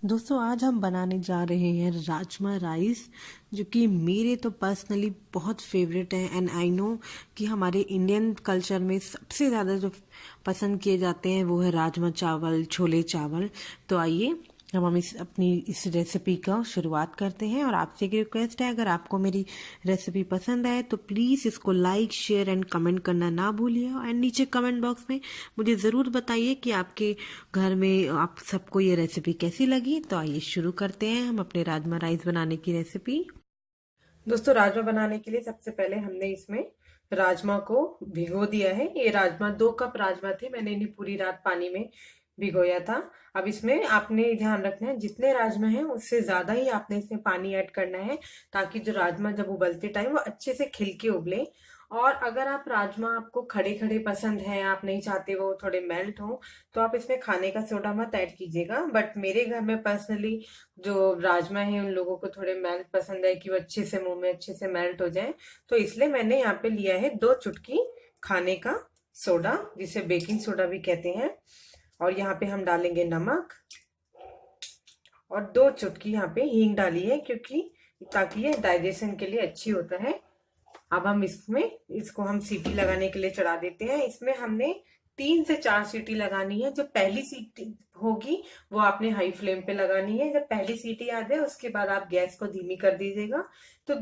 दोस्तों आज हम बनाने जा रहे हैं राजमा राइस, जो कि मेरे तो पर्सनली बहुत फेवरेट है। एंड आई नो कि हमारे इंडियन कल्चर में सबसे ज़्यादा जो पसंद किए जाते हैं वो है राजमा चावल, छोले चावल। तो आइए हम इस रेसिपी का शुरुआत करते हैं। और आपसे एक रिक्वेस्ट है, अगर आपको मेरी रेसिपी पसंद आए तो प्लीज़ इसको लाइक, शेयर एंड कमेंट करना ना भूलिए। एंड नीचे कमेंट बॉक्स में मुझे ज़रूर बताइए कि आपके घर में आप सबको ये रेसिपी कैसी लगी। तो आइए शुरू करते हैं हम अपने राजमा राइस बनाने की रेसिपी। दोस्तों राजमा बनाने के लिए सबसे पहले हमने इसमें राजमा को भिगो दिया है। ये राजमा 2 कप राजमा थे, मैंने इन्हें पूरी रात पानी में भिगोया था। अब इसमें आपने ध्यान रखना है, जितने राजमा हैं उससे ज्यादा ही आपने इसमें पानी ऐड करना है, ताकि जो राजमा जब उबलते टाइम वो अच्छे से खिल के उबले। और अगर आप राजमा आपको खड़े खड़े पसंद है, आप नहीं चाहते वो थोड़े मेल्ट हो, तो आप इसमें खाने का सोडा मत ऐड कीजिएगा। बट मेरे घर में पर्सनली जो राजमा है उन लोगों को थोड़े मेल्ट पसंद है, कि वो अच्छे से मुंह में अच्छे से मेल्ट हो जाए। तो इसलिए मैंने यहाँ पे लिया है 2 चुटकी खाने का सोडा, जिसे बेकिंग सोडा भी कहते हैं। और यहाँ पे हम डालेंगे नमक, और 2 चुटकी यहाँ पे हींग डाली है, क्योंकि ताकि ये डाइजेशन के लिए अच्छी होता है। अब हम इसको हम सीटी लगाने के लिए चढ़ा देते हैं। इसमें हमने 3 से 4 सीटी लगानी है। जब पहली सीटी होगी वो आपने हाई फ्लेम पे लगानी है। जब पहली सीटी आ जाए उसके बाद आप गैस को धीमी कर दीजिएगा। तो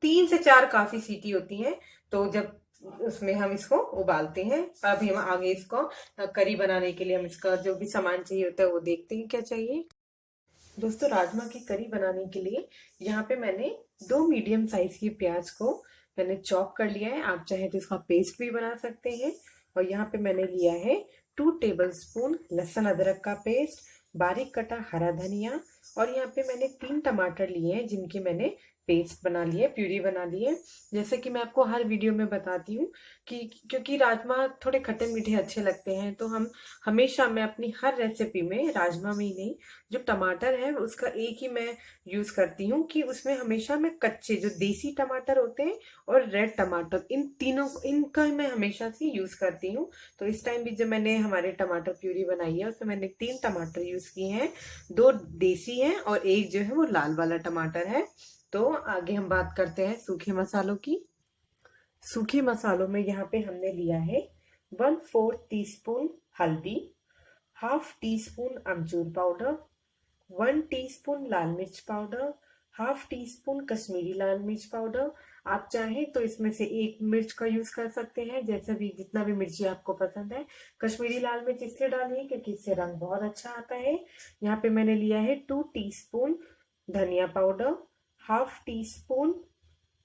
3 से 4 काफी सीटी होती है। तो जब उसमें हम इसको उबालते हैं। अब हम आगे इसको करी बनाने के लिए हम इसका जो भी सामान चाहिए होता है वो देखते हैं क्या चाहिए। दोस्तों राजमा की करी बनाने के लिए यहाँ पे मैंने 2 मीडियम साइज की प्याज को मैंने चॉप कर लिया है। आप चाहे तो इसका पेस्ट भी बना सकते हैं। और यहाँ पे मैंने लिया है 2 टेबलस्पून लहसुन अदरक का पेस्ट, बारीक कटा हरा धनिया। और यहाँ पे मैंने 3 टमाटर लिए हैं, जिनकी मैंने पेस्ट बना ली है, प्यूरी बना ली है। जैसे कि मैं आपको हर वीडियो में बताती हूँ कि क्योंकि राजमा थोड़े खट्टे मीठे अच्छे लगते हैं, तो हम हमेशा मैं अपनी हर रेसिपी में राजमा में ही नहीं, जो टमाटर है उसका एक ही मैं यूज करती हूँ, कि उसमें हमेशा मैं कच्चे जो देसी टमाटर होते हैं और रेड टमाटर, इन तीनों इनका मैं हमेशा से यूज करती हूँ। तो इस टाइम भी जब मैंने हमारे टमाटर प्यूरी बनाई है उसमें मैंने 3 टमाटर यूज किए हैं। 2 देसी हैं और एक जो है वो लाल वाला टमाटर है। तो आगे हम बात करते हैं सूखे मसालों की। सूखे मसालों में यहाँ पे हमने लिया है 1/4 टीस्पून हल्दी, हाफ टी स्पून अमचूर पाउडर, 1 टीस्पून लाल मिर्च powder, half teaspoon Kashmiri लाल मिर्च पाउडर। आप चाहें तो इसमें से एक मिर्च का यूज कर सकते हैं, जैसे भी जितना भी मिर्ची आपको पसंद है। कश्मीरी लाल मिर्च इसलिए डालिए क्योंकि इससे रंग बहुत अच्छा आता है। यहाँ पे मैंने लिया है 2 टीस्पून धनिया पाउडर, हाफ टी स्पून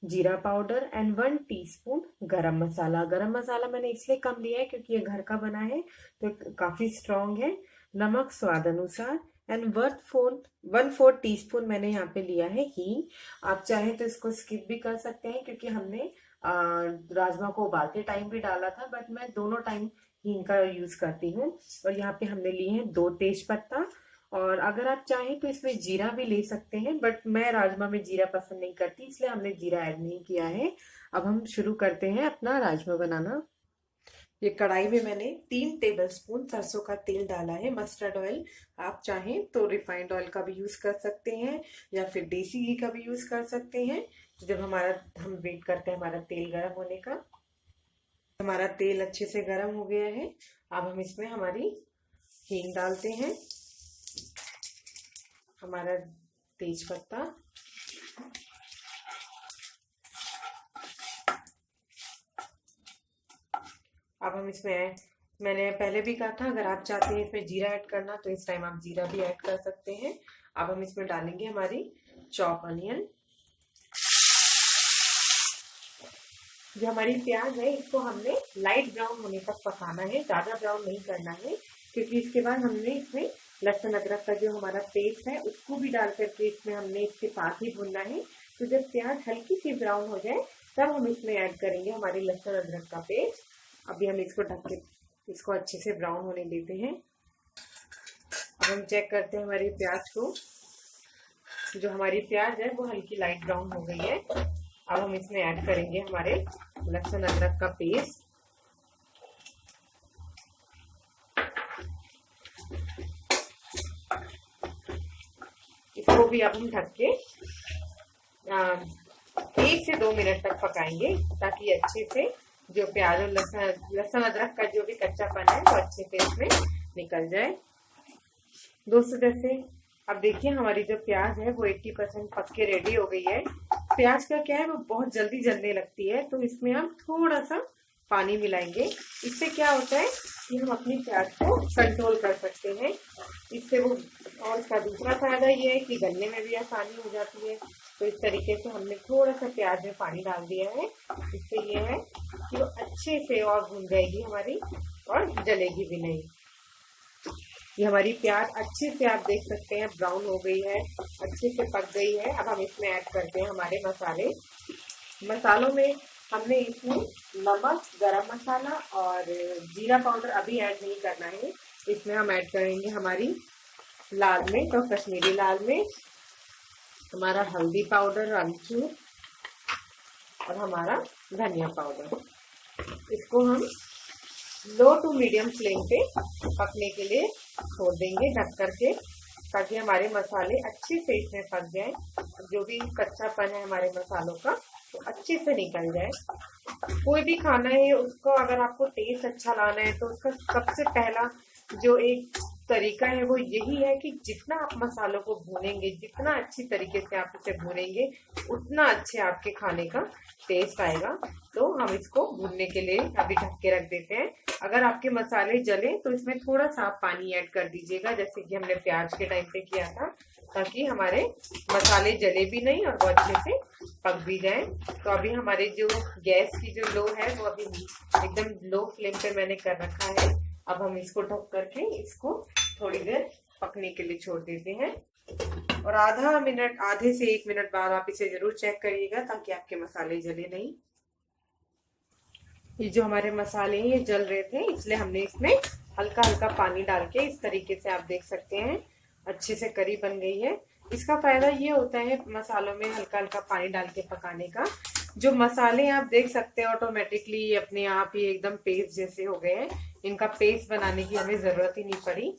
जीरा पाउडर एंड 1 टीस्पून गरम मसाला। गरम मसाला मैंने इसलिए कम लिया है क्योंकि ये घर का बना है तो काफी स्ट्रांग है। नमक स्वाद अनुसार एंड 1/4 टीस्पून मैंने यहाँ पे लिया है हींग। आप चाहे तो इसको स्किप भी कर सकते हैं, क्योंकि हमने राजमा को उबालते टाइम भी डाला था, बट मैं दोनों टाइम हींग का यूज करती हूँ। और यहाँ पे हमने लिए हैं 2 तेज पत्ता। और अगर आप चाहें तो इसमें जीरा भी ले सकते हैं, बट मैं राजमा में जीरा पसंद नहीं करती, इसलिए हमने जीरा ऐड नहीं किया है। अब हम शुरू करते हैं अपना राजमा बनाना। ये कढ़ाई में मैंने 3 टेबलस्पून सरसों का तेल डाला है, मस्टर्ड ऑयल। आप चाहें तो रिफाइंड ऑयल का भी यूज कर सकते हैं, या फिर देसी घी का भी यूज कर सकते हैं। तो जब हम वेट करते हैं हमारा तेल गर्म होने का। हमारा तेल अच्छे से गर्म हो गया है। अब हम इसमें हमारी हींग डालते हैं, हमारा तेज पत्ता, अब हम इसमें, मैंने पहले भी कहा था अगर आप चाहते हैं इसमें जीरा ऐड करना तो इस टाइम आप जीरा भी ऐड कर सकते हैं। अब हम इसमें डालेंगे हमारी चॉप अनियन। जो हमारी प्याज है इसको हमने लाइट ब्राउन होने तक पकाना है, ज्यादा ब्राउन नहीं करना है, क्योंकि इसके बाद हमने इसमें लहसुन अदरक का जो हमारा पेस्ट है उसको भी डाल करके इसमें हमने इसके साथ ही भूनना है। तो जब प्याज हल्की सी ब्राउन हो जाए तब हम इसमें ऐड करेंगे हमारी लहसुन अदरक का पेस्ट। अभी हम इसको ढक के इसको अच्छे से ब्राउन होने देते हैं। अब हम चेक करते हैं हमारी प्याज को। जो हमारी प्याज है वो हल्की लाइट ब्राउन हो गई है। अब हम इसमें ऐड करेंगे हमारे लहसुन अदरक का पेस्ट। इसको भी अब हम ढक के 1 से 2 मिनट तक पकाएंगे, ताकि अच्छे से जो प्याज और लहसुन अदरक का जो भी कच्चापन है वो अच्छे से इसमें निकल जाए। दोस्तों जैसे अब देखिए हमारी जो प्याज है वो 80% पक के रेडी हो गई है। प्याज का क्या है वो बहुत जल्दी जलने लगती है, तो इसमें हम थोड़ा सा पानी मिलाएंगे। इससे क्या होता है कि हम अपनी प्याज को कंट्रोल कर सकते हैं। इससे वो, और इसका दूसरा फायदा ये है कि गलने में भी आसानी हो जाती है। तो इस तरीके से हमने थोड़ा सा प्याज में पानी डाल दिया है। इससे ये है कि वो अच्छे से और भून जाएगी हमारी और जलेगी भी नहीं। ये हमारी प्याज अच्छे से आप देख सकते हैं ब्राउन हो गई है, अच्छे से पक गई है। अब हम इसमें ऐड करते हैं हमारे मसाले। मसालों में हमने इसमें नमक, गरम मसाला और जीरा पाउडर अभी ऐड नहीं करना है। इसमें हम ऐड करेंगे हमारी लाल मिर्च और कश्मीरी लाल मिर्च, हमारा हल्दी पाउडर अमचूर और हमारा धनिया पाउडर। इसको हम लो टू मीडियम फ्लेम पे पकने के लिए छोड़ देंगे ढक करके, ताकि हमारे मसाले अच्छे से इसमें पक जाएं। जो भी कच्चापन है हमारे मसालों का तो अच्छे से निकल जाए। कोई भी खाना है उसको अगर आपको टेस्ट अच्छा लाना है तो उसका सबसे पहला जो एक तरीका है वो यही है कि जितना आप मसालों को भूनेंगे, जितना अच्छी तरीके से आप इसे भूनेंगे, उतना अच्छे आपके खाने का टेस्ट आएगा। तो हम इसको भूनने के लिए अभी ढक के रख देते हैं। अगर आपके मसाले जले तो इसमें थोड़ा सा आप पानी ऐड कर दीजिएगा, जैसे कि हमने प्याज के टाइम पे किया था, ताकि हमारे मसाले जले भी नहीं और वो अच्छे से पक भी जाए। तो अभी हमारे जो गैस की जो लो है वो अभी एकदम लो फ्लेम पे मैंने कर रखा है। अब हम इसको ढक करके इसको थोड़ी देर पकने के लिए छोड़ देते हैं, और आधे से 1 मिनट बाद आप इसे जरूर चेक करिएगा, ताकि आपके मसाले जले नहीं। ये जो हमारे मसाले हैं ये जल रहे थे, इसलिए हमने इसमें हल्का हल्का पानी डाल के इस तरीके से आप देख सकते हैं अच्छे से करी बन गई है। इसका फायदा ये होता है मसालों में हल्का हल्का पानी डाल के पकाने का, जो मसाले आप देख सकते हैं ऑटोमेटिकली अपने आप ही एकदम पेस्ट जैसे हो गए हैं। इनका पेस्ट बनाने की हमें जरूरत ही नहीं पड़ी।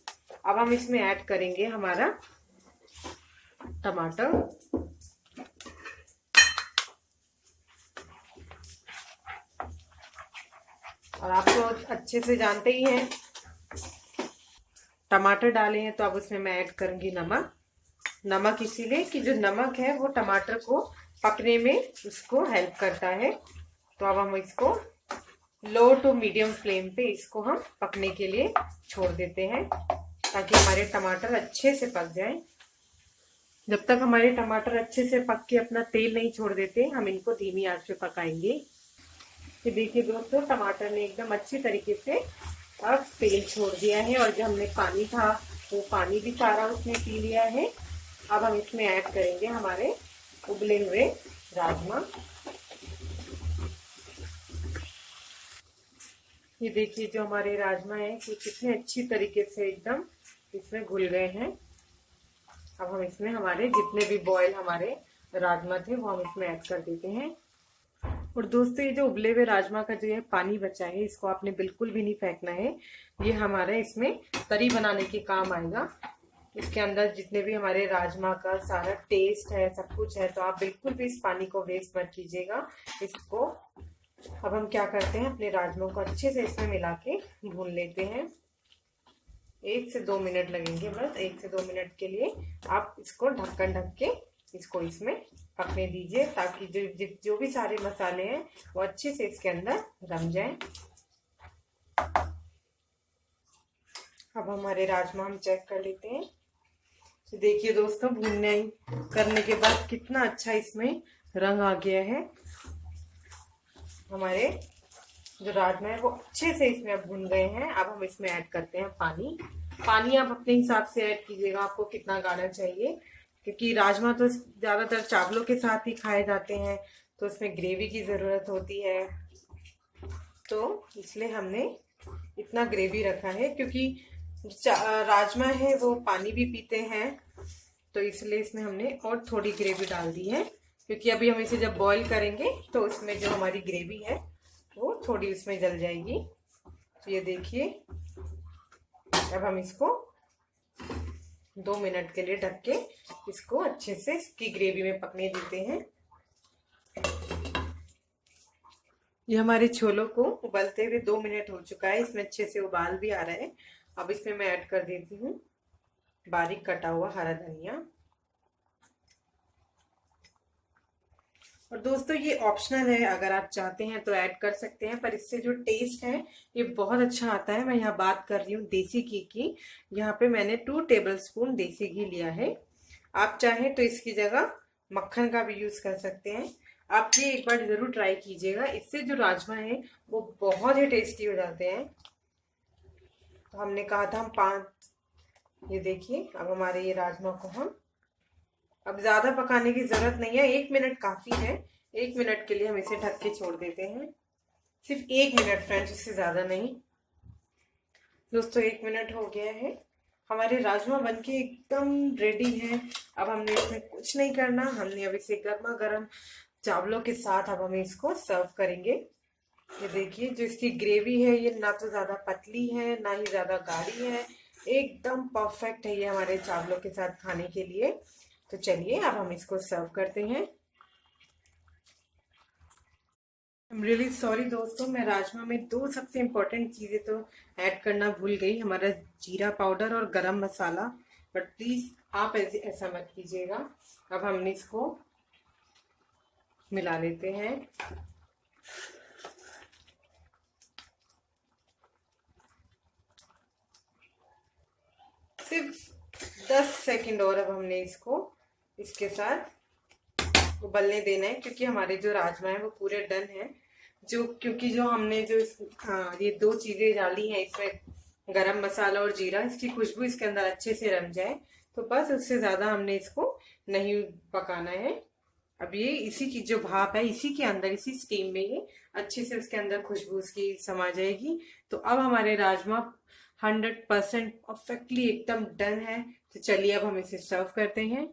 अब हम इसमें ऐड करेंगे हमारा टमाटर। और आप तो अच्छे से जानते ही हैं टमाटर डाले हैं तो अब उसमें मैं ऐड करूंगी नमक। नमक इसीलिए कि जो नमक है वो टमाटर को पकने में उसको हेल्प करता है। तो अब हम इसको लो टू मीडियम फ्लेम पे इसको हम पकने के लिए छोड़ देते हैं, ताकि हमारे टमाटर अच्छे से पक जाएं। जब तक हमारे टमाटर अच्छे से पक के अपना तेल नहीं छोड़ देते हम इनको धीमी आंच पे पकाएंगे। ये देखिए दोस्तों टमाटर ने एकदम अच्छी तरीके से अब तेल छोड़ दिया है, और जो हमने पानी था वो पानी भी सारा उसने पी लिया है। अब हम इसमें ऐड करेंगे हमारे उबले हुए राजमा। ये देखिए जो हमारे राजमा है कि कितने अच्छी तरीके से एकदम इसमें घुल गए हैं। अब हम इसमें हमारे जितने भी बॉयल हमारे राजमा थे वो हम इसमें ऐड कर देते हैं। और दोस्तों ये जो उबले हुए राजमा का जो है पानी बचा है इसको आपने बिल्कुल भी नहीं फेंकना है। ये हमारे इसमें तरी बनाने के काम आएगा। इसके अंदर जितने भी हमारे राजमा का सारा टेस्ट है, सब कुछ है, तो आप बिल्कुल भी इस पानी को वेस्ट मत कीजिएगा इसको। अब हम क्या करते हैं अपने राजमा को अच्छे से इसमें मिला के भून लेते हैं। 1 से 2 मिनट लगेंगे, बस 1 से 2 मिनट के लिए आप इसको ढक्कन ढक के इसको इसमें पकने दीजिए, ताकि जो भी सारे मसाले हैं वो अच्छे से इसके अंदर रम जाएं। अब हमारे राजमा हम चेक कर लेते हैं। तो देखिए दोस्तों भूनने करने के बाद कितना अच्छा इसमें रंग आ गया है। हमारे जो राजमा है वो अच्छे से इसमें अब भून गए हैं। अब हम इसमें ऐड करते हैं पानी। पानी आप अपने हिसाब से ऐड कीजिएगा, आपको कितना गाढ़ा चाहिए, क्योंकि राजमा तो ज्यादातर चावलों के साथ ही खाए जाते हैं, तो उसमें ग्रेवी की जरूरत होती है। तो इसलिए हमने इतना ग्रेवी रखा है, क्योंकि राजमा है वो पानी भी पीते हैं, तो इसलिए इसमें हमने और थोड़ी ग्रेवी डाल दी है, क्योंकि अभी हम इसे जब बॉईल करेंगे तो उसमें जो हमारी ग्रेवी है वो थोड़ी उसमें जल जाएगी। तो ये देखिए अब हम इसको 2 मिनट के लिए ढक के इसको अच्छे से इसकी ग्रेवी में पकने देते हैं। ये हमारे छोलों को उबलते हुए 2 मिनट हो चुका है, इसमें अच्छे से उबाल भी आ रहा है। अब इसमें मैं ऐड कर देती हूँ बारीक कटा हुआ हरा धनिया। और दोस्तों ये ऑप्शनल है, अगर आप चाहते हैं तो ऐड कर सकते हैं, पर इससे जो टेस्ट है ये बहुत अच्छा आता है। मैं यहाँ बात कर रही हूँ देसी घी की। यहाँ पे मैंने 2 टेबलस्पून देसी घी लिया है। आप चाहें तो इसकी जगह मक्खन का भी यूज कर सकते हैं। आप ये एक बार जरूर ट्राई कीजिएगा, इससे जो राजमा है वो बहुत ही टेस्टी हो जाते हैं। तो हमने कहा था हम 5, ये देखिए अब हमारे ये राजमा को हम अब ज्यादा पकाने की जरूरत नहीं है, 1 मिनट काफी है। 1 मिनट के लिए हम इसे ढक के छोड़ देते हैं, सिर्फ 1 मिनट फ्रेंड्स, इससे ज्यादा नहीं। दोस्तों 1 मिनट हो गया है, हमारे राजमा बनके एकदम रेडी है। अब हमने इसमें कुछ नहीं करना, हमने अब इसे गर्मा गर्म चावलों के साथ अब हम इसको सर्व करेंगे। ये देखिए जो इसकी ग्रेवी है ये ना तो ज्यादा पतली है ना ही ज्यादा गाढ़ी है, एकदम परफेक्ट है ये हमारे चावलों के साथ खाने के लिए। तो चलिए अब हम इसको सर्व करते हैं। आई एम रियली सॉरी दोस्तों, मैं राजमा में 2 सबसे इम्पोर्टेंट चीज़ें तो ऐड करना भूल गई, हमारा जीरा पाउडर और गरम मसाला। बट प्लीज़ आप ऐसा मत कीजिएगा। अब हमने इसको मिला लेते हैं। सिर्फ 10 सेकंड और अब हमने इसको इसके साथ उबलने देना है, क्योंकि हमारे जो राजमा है वो पूरे डन है। क्योंकि जो हमने जो ये 2 चीजें डाली हैं इसमें गरम मसाला और जीरा, इसकी खुशबू इसके अंदर अच्छे से रम जाए, तो बस उससे ज्यादा हमने इसको नहीं पकाना है। अब ये इसी की जो भाप है इसी के अंदर, इसी स्टीम में ये अच्छे से उसके अंदर खुशबू उसकी समा जाएगी। तो अब हमारे राजमा 100% परफेक्टली एकदम डन है। तो चलिए अब हम इसे सर्व करते हैं।